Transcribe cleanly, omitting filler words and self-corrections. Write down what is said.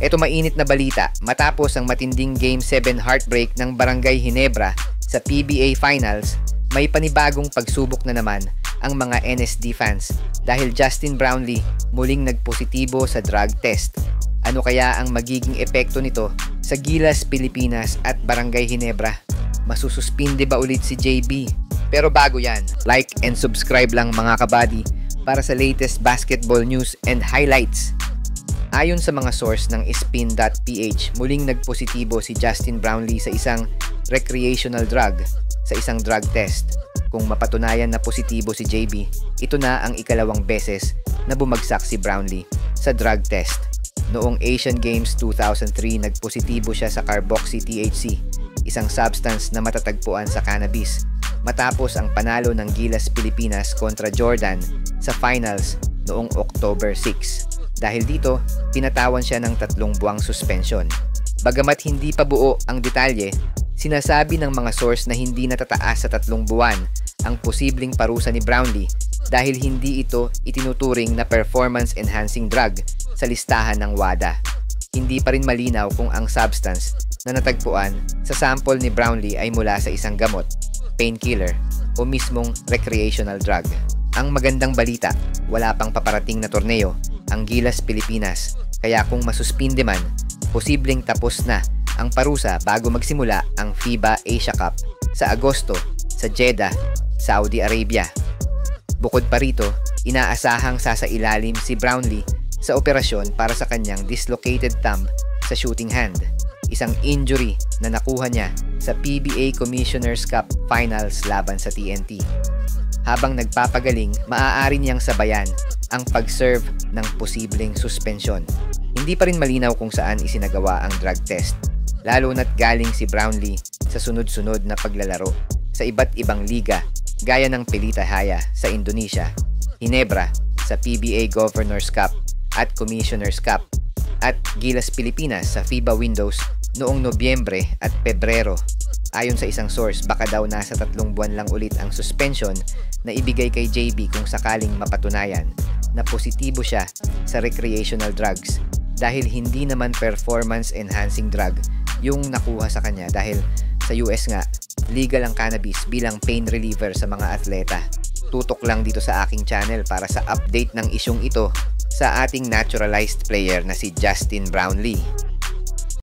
Ito mainit na balita, matapos ang matinding Game 7 heartbreak ng Barangay Ginebra sa PBA Finals, may panibagong pagsubok na naman ang mga NSD fans dahil Justin Brownlee muling nagpositibo sa drug test. Ano kaya ang magiging epekto nito sa Gilas Pilipinas at Barangay Ginebra? Masususpinde ba ulit si JB? Pero bago yan, like and subscribe lang mga kabady para sa latest basketball news and highlights. Ayon sa mga source ng spin.ph, muling nagpositibo si Justin Brownlee sa isang recreational drug sa isang drug test. Kung mapatunayan na positibo si JB, ito na ang ikalawang beses na bumagsak si Brownlee sa drug test. Noong Asian Games 2003, nagpositibo siya sa carboxy-THC, isang substance na matatagpuan sa cannabis, matapos ang panalo ng Gilas Pilipinas kontra Jordan sa finals noong October 6. Dahil dito, pinatawan siya ng 3 buwang suspension. Bagamat hindi pa buo ang detalye, sinasabi ng mga source na hindi natataas sa 3 buwan ang posibleng parusa ni Brownlee dahil hindi ito itinuturing na performance-enhancing drug sa listahan ng WADA. Hindi pa rin malinaw kung ang substance na natagpuan sa sample ni Brownlee ay mula sa isang gamot, painkiller, o mismong recreational drug. Ang magandang balita, wala pang paparating na torneo ang Gilas Pilipinas, kaya kung masuspinde man, posibleng tapos na ang parusa bago magsimula ang FIBA Asia Cup sa Agosto sa Jeddah, Saudi Arabia. Bukod pa rito, inaasahang sasailalim si Brownlee sa operasyon para sa kanyang dislocated thumb sa shooting hand, isang injury na nakuha niya sa PBA Commissioner's Cup Finals laban sa TNT. Habang nagpapagaling, maaari niyang sabayan ang pag-serve ng posibleng suspensyon. Hindi pa rin malinaw kung saan isinagawa ang drug test, lalo na't galing si Brownlee sa sunod-sunod na paglalaro sa iba't ibang liga gaya ng Pelita Haya sa Indonesia, Ginebra sa PBA Governors Cup at Commissioners Cup, at Gilas Pilipinas sa FIBA Windows noong Nobyembre at Pebrero. Ayon sa isang source, baka daw nasa 3 buwan lang ulit ang suspension na ibigay kay JB kung sakaling mapatunayan na positibo siya sa recreational drugs dahil hindi naman performance-enhancing drug yung nakuha sa kanya dahil sa US nga, legal ang cannabis bilang pain reliever sa mga atleta. Tutok lang dito sa aking channel para sa update ng isyung ito sa ating naturalized player na si Justin Brownlee.